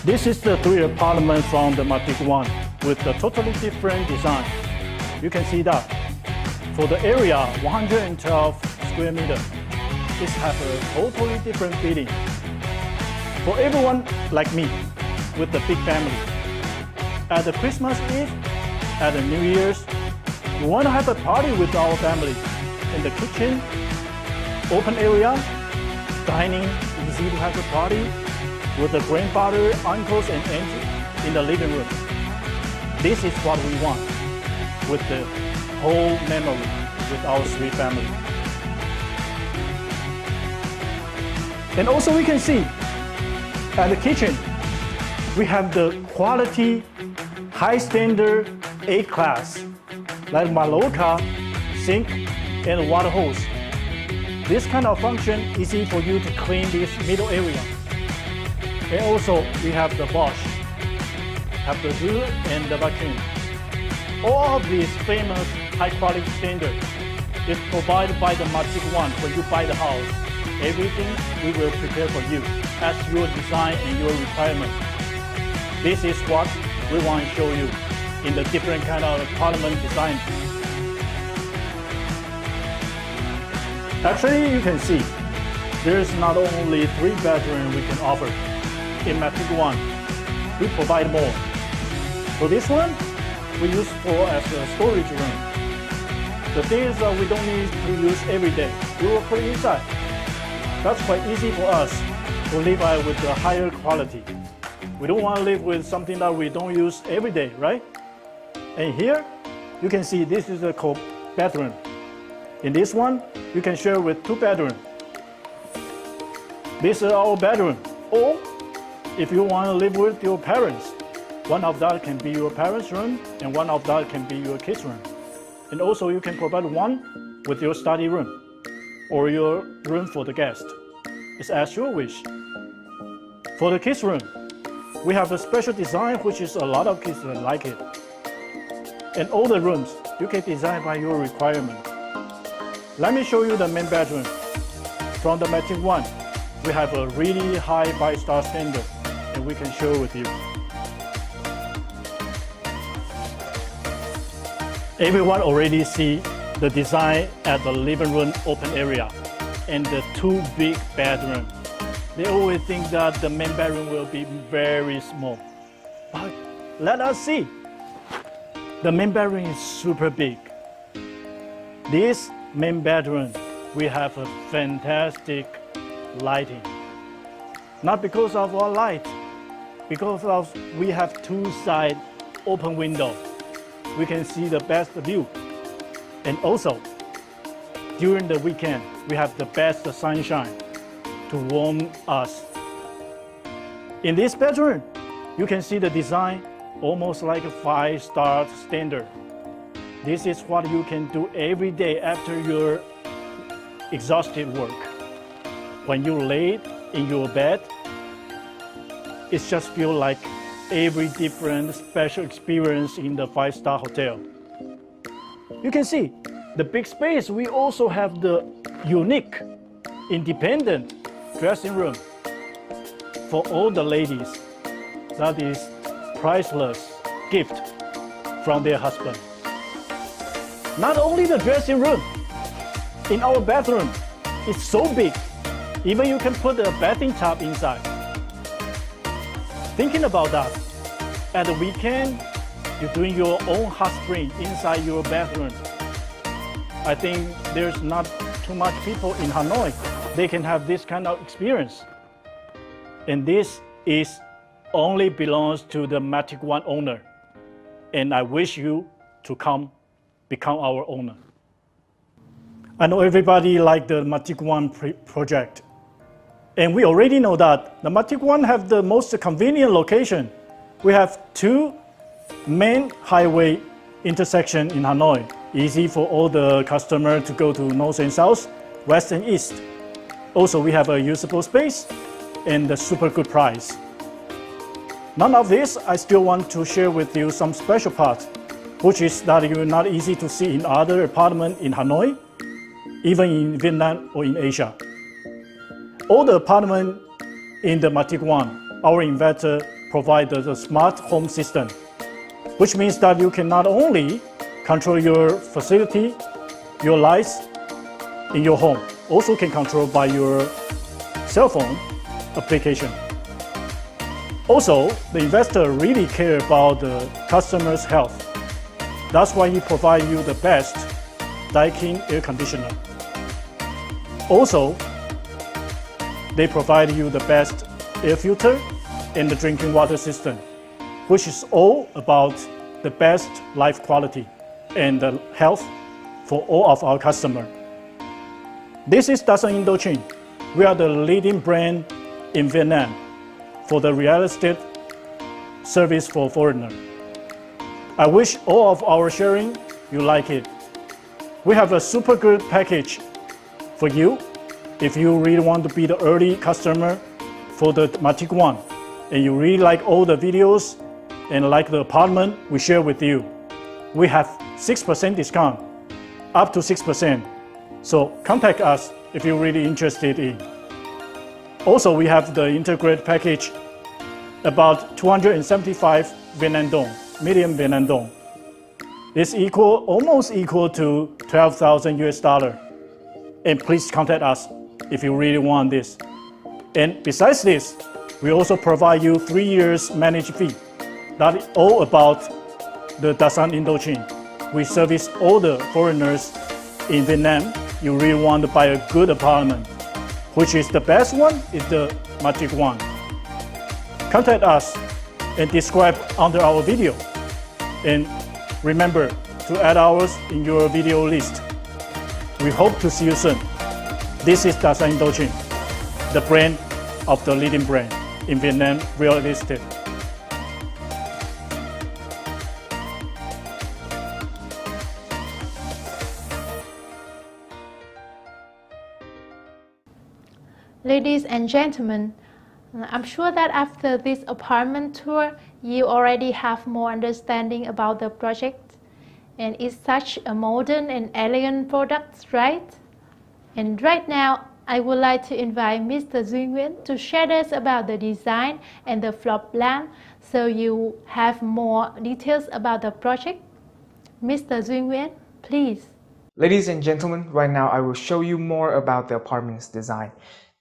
This is the 3 apartment from the Matic 1 with a totally different design. You can see that. For the area, 112 square meter, it has a totally different feeling. For everyone like me, with a big family, at the Christmas Eve, at the New Year's, we want to have a party with our family in the kitchen, open area, dining, easy to have a party with the grandfather, uncles, and aunts in the living room. This is what we want with the whole memory with our sweet family. And also we can see at the kitchen, we have the quality, high standard A-class, like Maloka, sink, and water hose. This kind of function is easy for you to clean this middle area. And also we have the Bosch, have the drill and the vacuum. All of these famous high quality standards is provided by the Matic 1 when you buy the house. Everything we will prepare for you as your design and your requirement. This is what we want to show you in the different kind of apartment design. Actually, you can see there's not only 3 bedrooms we can offer. In Matic 1, we provide more. For this one, we use as a storage room. The thing is that we don't need to use every day. We will put it inside. That's quite easy for us to live with a higher quality. We don't want to live with something that we don't use every day, right? And here, you can see this is a bedroom. In this one, you can share with 2 bedrooms. This is our bedroom. Or, if you want to live with your parents, one of that can be your parents' room, and one of that can be your kids' room. And also, you can provide one with your study room, or your room for the guest. It's as your wish. For the kids' room, we have a special design which is a lot of kids like it. And all the rooms, you can design by your requirement. Let me show you the main bedroom. From the Matic 1, we have a really high 5-star standard, and we can share with you. Everyone already see the design at the living room open area and the 2 big bedrooms. They always think that the main bedroom will be very small. But let us see. The main bedroom is super big. This main bedroom, we have a fantastic lighting. Not because of our light, because we have 2 side open windows. We can see the best view. And also, during the weekend, we have the best sunshine. to warm us. In this bedroom, you can see the design almost like a 5-star standard. This is what you can do every day after your exhausted work. When you lay in your bed, it just feels like every different special experience in the 5-star hotel. You can see the big space. We also have the unique, independent dressing room for all the ladies. That is priceless gift from their husband. Not only the dressing room, in our bathroom, it's so big, even you can put a bathing tub inside. Thinking about that, at the weekend, you're doing your own hot spring inside your bathroom. I think there's not too much people in Hanoi. They can have this kind of experience. And this is only belongs to the Matic One owner. And I wish you to become our owner. I know everybody likes the Matic One project. And we already know that the Matic One have the most convenient location. We have 2 main highway intersection in Hanoi. Easy for all the customers to go to north and south, west and east. Also, we have a usable space and a super good price. None of this, I still want to share with you some special parts, which is that you're not easy to see in other apartments in Hanoi, even in Vietnam or in Asia. All the apartments in the Matic One, our investor provides a smart home system, which means that you can not only control your facility, your lights in your home, also can control by your cell phone application. Also, the investor really cares about the customer's health. That's why he provides you the best Daikin air conditioner. Also, they provide you the best air filter and the drinking water system, which is all about the best life quality and the health for all of our customers. This is Dat Xanh Mien Bac. We are the leading brand in Vietnam for the real estate service for foreigners. I wish all of our sharing, you like it. We have a super good package for you if you really want to be the early customer for the Matic One and you really like all the videos and like the apartment we share with you. We have 6% discount, up to 6%. So contact us if you're really interested in. Also, we have the integrated package about 275 Vietnam dong, million Vietnam dong. It's almost equal to 12,000 US dollar. And please contact us if you really want this. And besides this, we also provide you 3 years managed fee. That is all about the Dat Xanh Mien Bac. We service all the foreigners in Vietnam. You really want to buy a good apartment, which is the best one is the Matic One. Contact us and describe under our video. And remember to add ours in your video list. We hope to see you soon. This is Dat Xanh Mien Bac, the brand of the leading brand in Vietnam real estate. Ladies and gentlemen, I'm sure that after this apartment tour, you already have more understanding about the project. And it's such a modern and elegant product, right? And right now, I would like to invite Mr. Duy Nguyễn to share us about the design and the floor plan so you have more details about the project. Mr. Duy Nguyễn, please. Ladies and gentlemen, right now I will show you more about the apartment's design.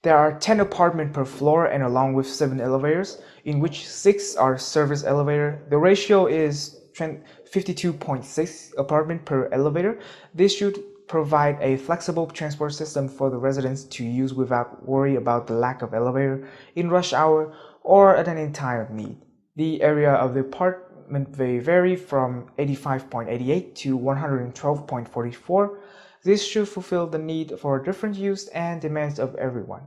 There are 10 apartments per floor and along with 7 elevators, in which 6 are service elevator. The ratio is 52.6 apartment per elevator. This should provide a flexible transport system for the residents to use without worry about the lack of elevator in rush hour or at any time of need. The area of the apartment may vary from 85.88 to 112.44. This should fulfill the need for different use and demands of everyone.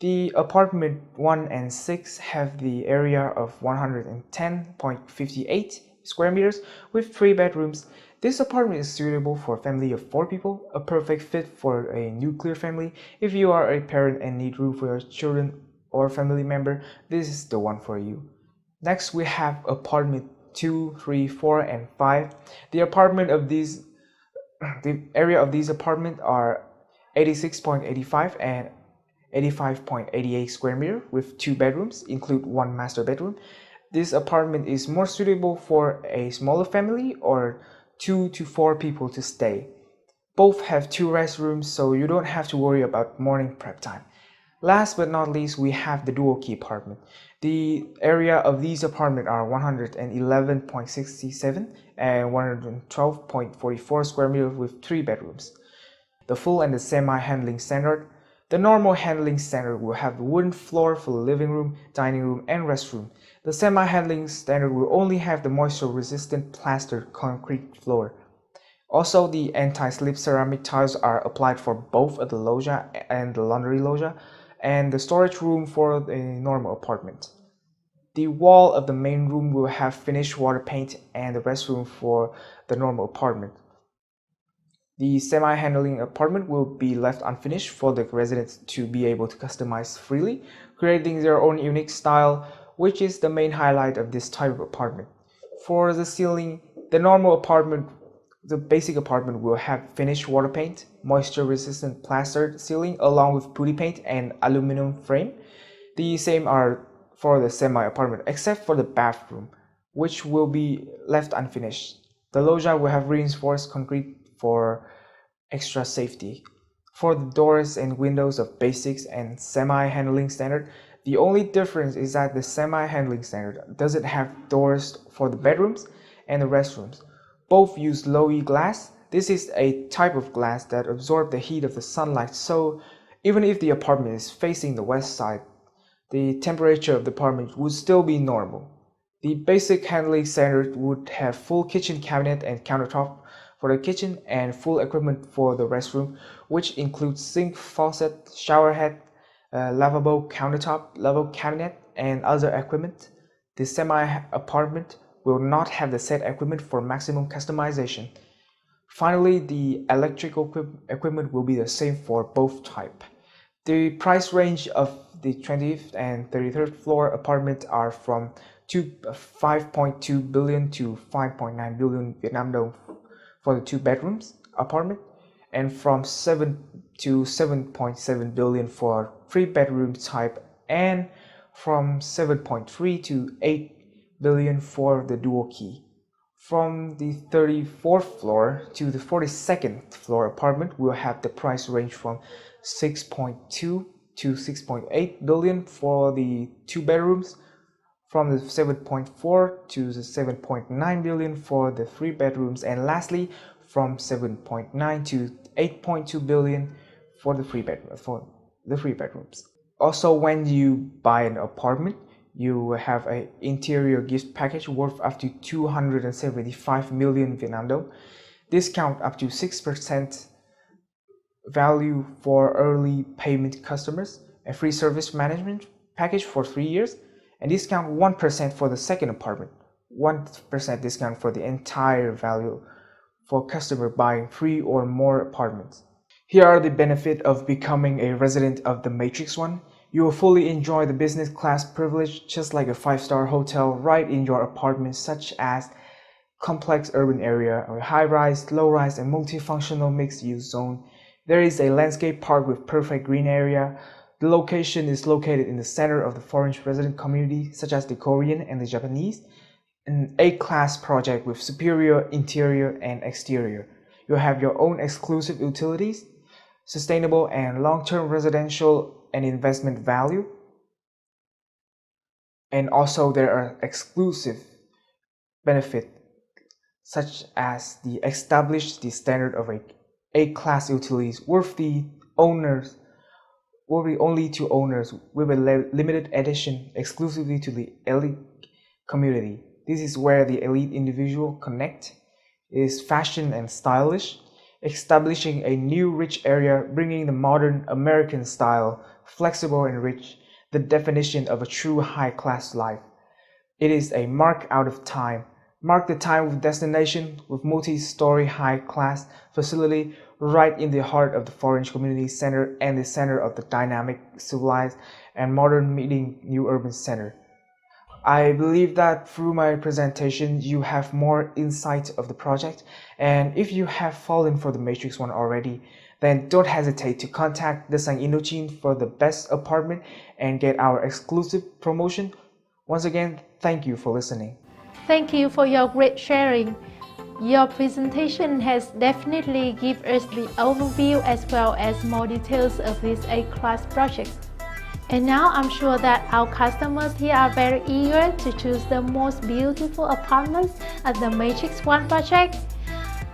The apartment 1 and 6 have the area of 110.58 square meters with 3 bedrooms. This apartment is suitable for a family of 4 people, a perfect fit for a nuclear family. If you are a parent and need room for your children or family member, this is the one for you. Next, we have apartment 2, 3, 4, and 5. The area of these apartments are 86.85 and 85.88 square meter with 2 bedrooms, include 1 master bedroom. This apartment is more suitable for a smaller family or 2 to 4 people to stay. Both have 2 restrooms, so you don't have to worry about morning prep time. Last but not least, we have the dual key apartment. The area of these apartments are 111.67 and 112.44 square meters with 3 bedrooms. The full and the semi-handling standard. The normal handling standard will have the wooden floor for the living room, dining room, and restroom. The semi-handling standard will only have the moisture-resistant plastered concrete floor. Also, the anti-slip ceramic tiles are applied for both the loggia and the laundry loggia, and the storage room for the normal apartment. The wall of the main room will have finished water paint and the restroom for the normal apartment. The semi-handling apartment will be left unfinished for the residents to be able to customize freely, creating their own unique style, which is the main highlight of this type of apartment. For the ceiling, the basic apartment will have finished water paint, moisture-resistant plastered ceiling along with putty paint and aluminum frame. The same are for the semi-apartment except for the bathroom, which will be left unfinished. The loggia will have reinforced concrete for extra safety. For the doors and windows of basics and semi-handling standard, the only difference is that the semi-handling standard doesn't have doors for the bedrooms and the restrooms. Both use low-E glass. This is a type of glass that absorbs the heat of the sunlight, so even if the apartment is facing the west side, the temperature of the apartment would still be normal. The basic handling standard would have full kitchen cabinet and countertop for the kitchen and full equipment for the restroom, which includes sink, faucet, shower head, lavabo, countertop, lavabo cabinet, and other equipment. The semi-apartment will not have the set equipment for maximum customization. Finally, the electrical equipment will be the same for both types. The price range of the 20th and 33rd floor apartment are from 5.2 billion to 5.9 billion Vietnam dong for the 2 bedrooms apartment, and from 7 to 7.7 billion for 3 bedroom type, and from 7.3 to 8 billion for the dual key. From the 34th floor to the 42nd floor apartment will have the price range from 6.2 to 6.8 billion for the 2 bedrooms, from the 7.4 to the 7.9 billion for the 3 bedrooms, and lastly from 7.9 to 8.2 billion for the 3 bedrooms. Also, when you buy an apartment, you will have an interior gift package worth up to 275 million Vietnam dong, discount up to 6% value for early payment customers, a free service management package for 3 years, and discount 1% for the second apartment, 1% discount for the entire value for customer buying 3 or more apartments. Here are the benefits of becoming a resident of the Matrix One. You will fully enjoy the business class privilege just like a 5-star hotel right in your apartment, such as complex urban area, or high-rise, low-rise, and multifunctional mixed-use zone. There is a landscape park with perfect green area. The location is located in the center of the foreign resident community, such as the Korean and the Japanese. An A-class project with superior interior and exterior. You have your own exclusive utilities, sustainable and long-term residential and investment value. And also there are exclusive benefits such as the establish the standard of A-class utilities worth the owners will be only to owners with a limited edition exclusively to the elite community. This is where the elite individual connect. It is fashion and stylish. establishing a new rich area, bringing the modern American style, flexible and rich, the definition of a true high-class life. It is a mark out of time. Mark the time with destination with multi-story high-class facility right in the heart of the Foreign Community Center and the center of the dynamic, civilized, and modern meeting new urban center. I believe that through my presentation you have more insight of the project, and if you have fallen for the Matrix one already, then don't hesitate to contact Dat Xanh Mien Bac for the best apartment and get our exclusive promotion. Once again, thank you for listening. Thank you for your great sharing. Your presentation has definitely given us the overview as well as more details of this A-class project. And now I'm sure that our customers here are very eager to choose the most beautiful apartments at the Matrix One project.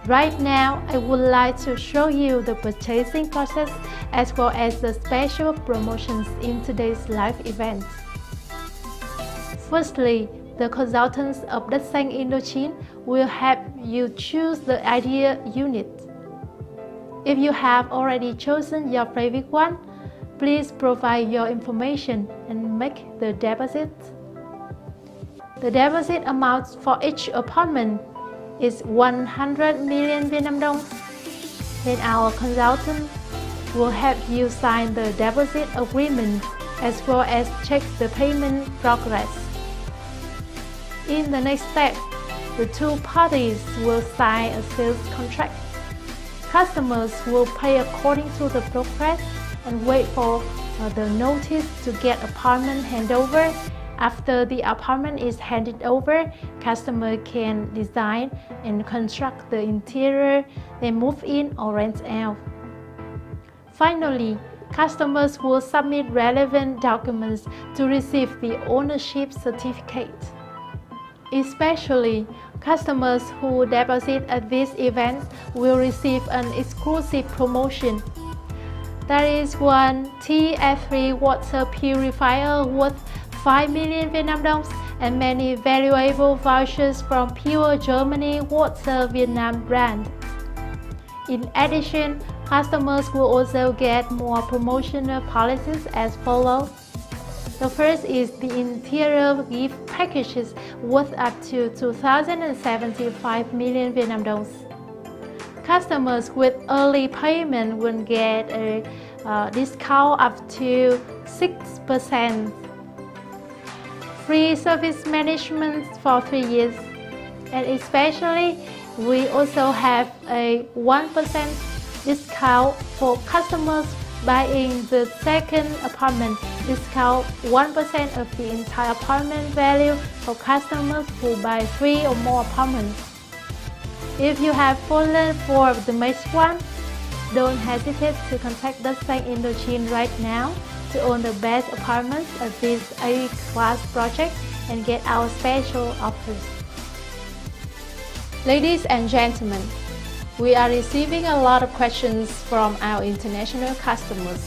Right now, I would like to show you the purchasing process as well as the special promotions in today's live event. Firstly, the consultants of Dat Xanh Mien Bac will help you choose the ideal unit. If you have already chosen your favorite one, please provide your information and make the deposit. The deposit amount for each apartment is 100 million Vietnam dong. Then our consultant will help you sign the deposit agreement as well as check the payment progress. In the next step, the two parties will sign a sales contract. Customers will pay according to the progress and wait for the notice to get apartment handover. After the apartment is handed over, customer can design and construct the interior, then move in or rent out. Finally, customers will submit relevant documents to receive the ownership certificate. Especially, customers who deposit at this event will receive an exclusive promotion. That is one TF3 water purifier worth 5 million Vietnam dongs and many valuable vouchers from Pure Germany Water Vietnam brand. In addition, customers will also get more promotional policies as follows. The first is the interior gift packages worth up to 2,075 million Vietnam dongs. Customers with early payment will get a discount up to 6%. Free service management for 3 years. And especially, we also have a 1% discount for customers buying the second apartment. Discount 1% of the entire apartment value for customers who buy 3 or more apartments. If you have fallen for the Matrix One, don't hesitate to contact Dat Xanh Mien Bac right now to own the best apartments at this A-class project and get our special offers. Ladies and gentlemen, we are receiving a lot of questions from our international customers.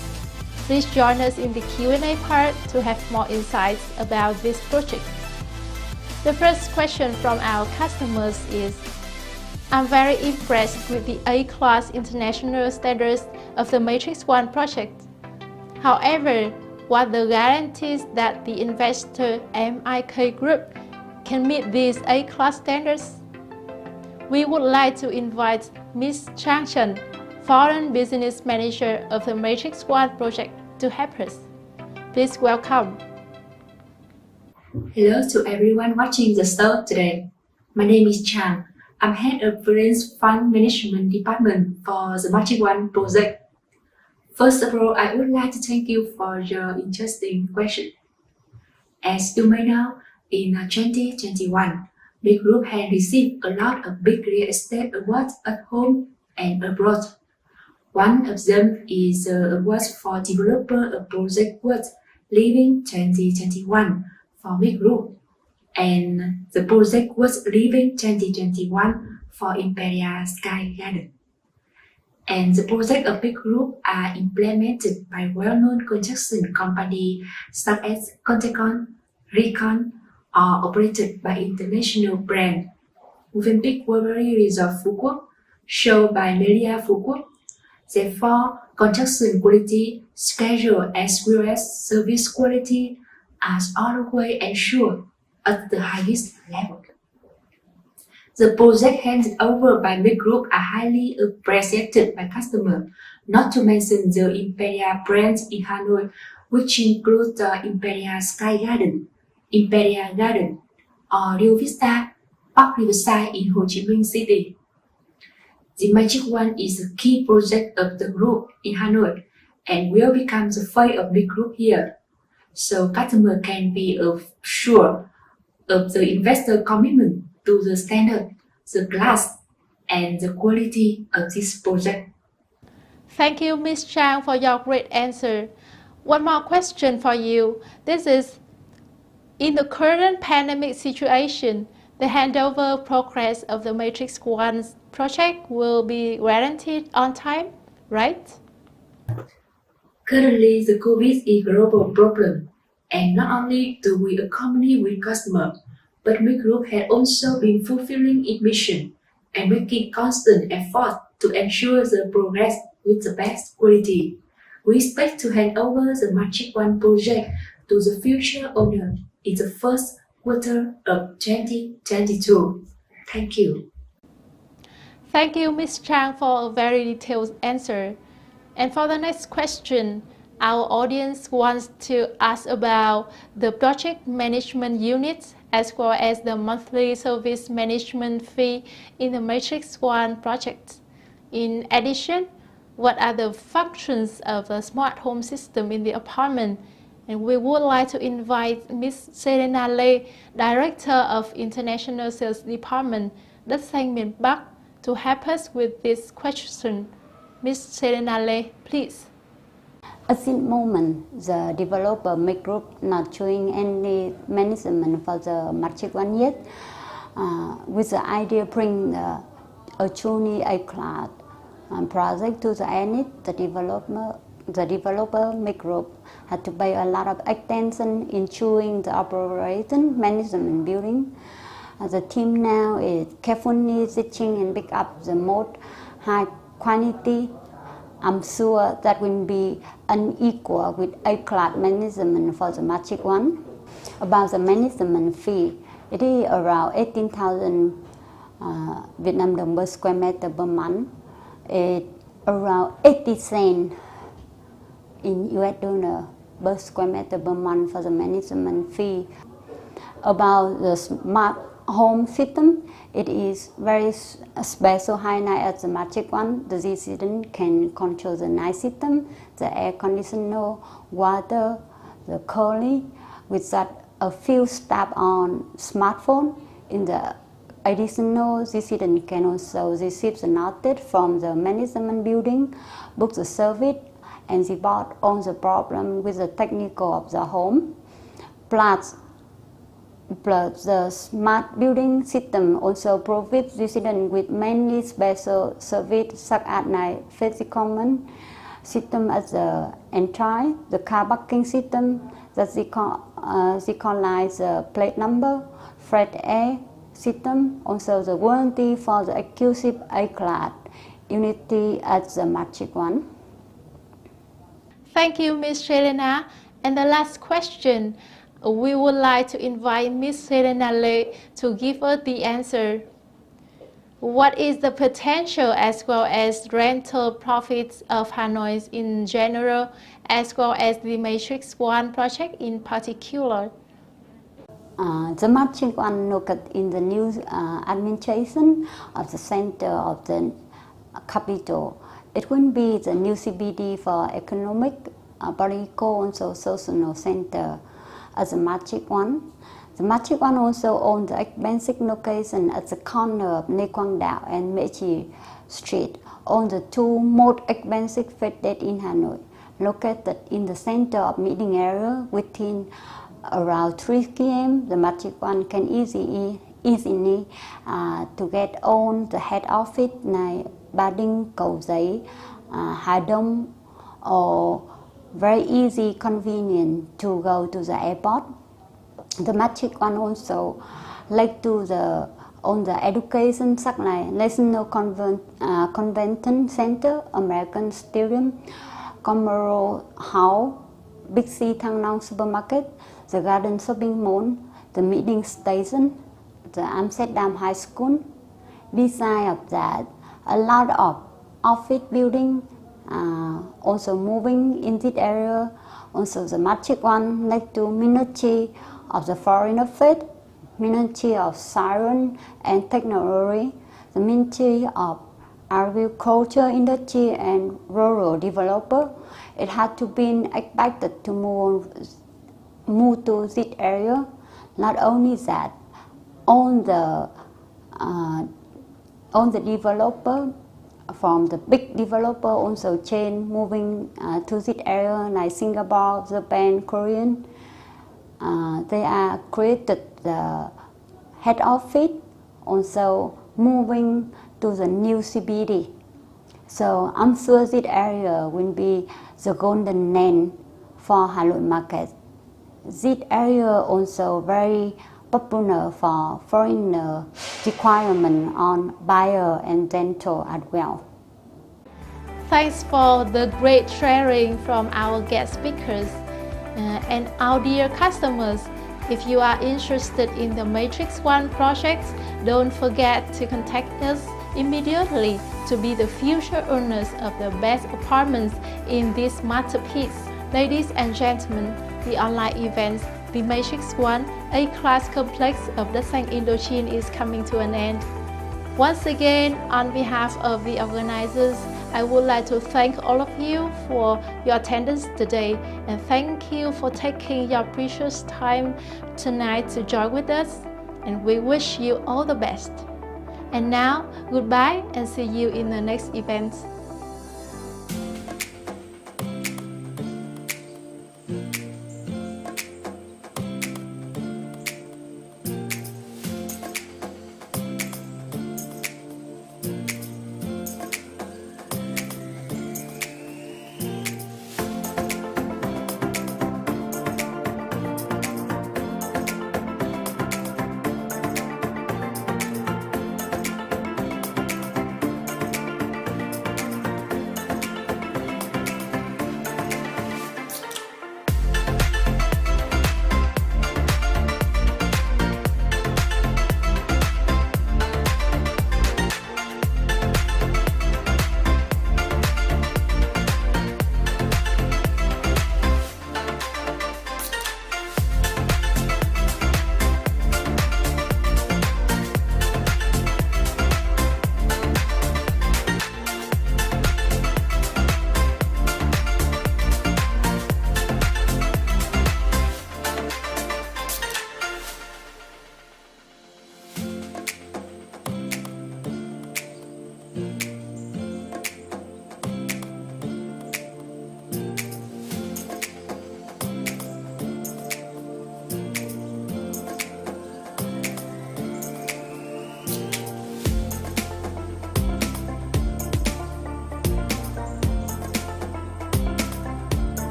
Please join us in the Q&A part to have more insights about this project. The first question from our customers is, I'm very impressed with the A-class international standards of the Matrix One project. However, what the guarantees that the investor MIK Group can meet these A-class standards? We would like to invite Ms. Trang Chen, Foreign Business Manager of the Matrix One project, to help us. Please welcome. Hello to everyone watching the show today. My name is Chang. I'm head of Finance Fund Management Department for the Matrix One project. First of all, I would like to thank you for your interesting question. As you may know, in 2021, the group has received a lot of big real estate awards at home and abroad. One of them is the award for developer of project worth Living 2021 for Big Group, and the project was Living 2021 for Imperial Sky Garden. And the project of Big Group are implemented by well-known construction companies such as Contecon, Recon, or operated by international brands. Within Big River Resort Phu Quoc, shown by Melia Phú Quốc. Therefore, construction quality, schedule, as well as service quality are always ensured at the highest level. The project handed over by MIC Group are highly appreciated by customers, not to mention the Imperial branch in Hanoi, which includes the Imperial Sky Garden, Imperial Garden, or Rio Vista Park Riverside in Ho Chi Minh City. The Magic One is a key project of the group in Hanoi and will become the face of the group here, so customers can be sure of the investor commitment to the standard, the class, and the quality of this project. Thank you, Ms. Chang, for your great answer. One more question for you. This is, in the current pandemic situation, the handover progress of the Matrix 1 project will be guaranteed on time, right? Currently, the COVID is a global problem, and not only do we accompany with customers, but MIC Group has also been fulfilling its mission and making constant effort to ensure the progress with the best quality. We expect to hand over the Magic One project to the future owner in the first quarter of 2022. Thank you. Thank you, Ms. Chang, for a very detailed answer. And for the next question, our audience wants to ask about the project management units as well as the monthly service management fee in the Matrix 1 project. In addition, what are the functions of the smart home system in the apartment? And we would like to invite Ms. Selena Lê, Director of International Sales Department, Dat Xanh Mien Bac, to help us with this question. Ms. Selena Lê, please. At this moment, the developer MIC Group not doing any management for the Magic One yet. With the idea bring the 𝐂𝐐𝐈𝐿 project to the end, the developer MIC Group had to pay a lot of attention in ensuring the operation management building. The team now is carefully searching and pick up the most high quality. I'm sure that will be unequal with A-class management for the Magic One. About the management fee, it is around 18,000 Vietnam đồng per square meter per month. It's around 80 cents in US dollar per square meter per month for the management fee. About the smart home system, it is very special highlight at the Magic One. The resident can control the night system, the air conditioner, water, the cooling, with that a few steps on smartphone. In the additional, resident can also receive the notice from the management building, book the service, and report on the problem with the technical of the home. Plus the smart building system also provides residents with many special services such as night physical system as the entry, the car parking system that synchronize the plate number, fresh air system, also the warranty for the exclusive A-class unity at the Magic One. Thank you, Ms. Selena. And the last question, we would like to invite Ms. Selena Lê to give us the answer. What is the potential as well as rental profits of Hanoi in general, as well as the Matrix 1 project in particular? The Magic One located in the new administration of the center of the capital. It will be the new CBD for economic, political, and social center as the Magic One. The Magic One also owns the expensive location at the corner of Lê Quang Đạo and Mễ Trì Street, on the two most expensive facettes in Hanoi, located in the center of meeting area within around 3 km. The Magic One can easily to get on the head office like Ba Đinh, Cầu-Giấy, Hà Đông, or very easy, convenient to go to the airport. The Magic One also like to the on the education sắc này National Convention Center, American Stadium, Commercial House, Big C Thăng Long Supermarket, the Garden Shopping Mall, the Meeting Station, the Amsterdam High School. Beside of that, a lot of office building also moving in this area. Also the Magic One next to Ministry of the Foreign Affairs, Ministry of Science and Technology, the Ministry of Agriculture, Industry and Rural Development. It had to be expected to move to this area. Not only that, all the developer from the big developer also change moving to this area like Singapore, Japan, Korean. They are created the head office, also moving to the new CBD. So I'm sure this area will be the golden name for Hanoi market. This area also very popular for foreigner requirement on bio and dental as well. Thanks for the great sharing from our guest speakers and our dear customers. If you are interested in the Matrix One project, don't forget to contact us immediately to be the future owners of the best apartments in this masterpiece. Ladies and gentlemen, the online event, the Matrix One A-class complex of Dat Xanh Indochine is coming to an end. Once again, on behalf of the organizers, I would like to thank all of you for your attendance today and thank you for taking your precious time tonight to join with us, and we wish you all the best. And now, goodbye and see you in the next event.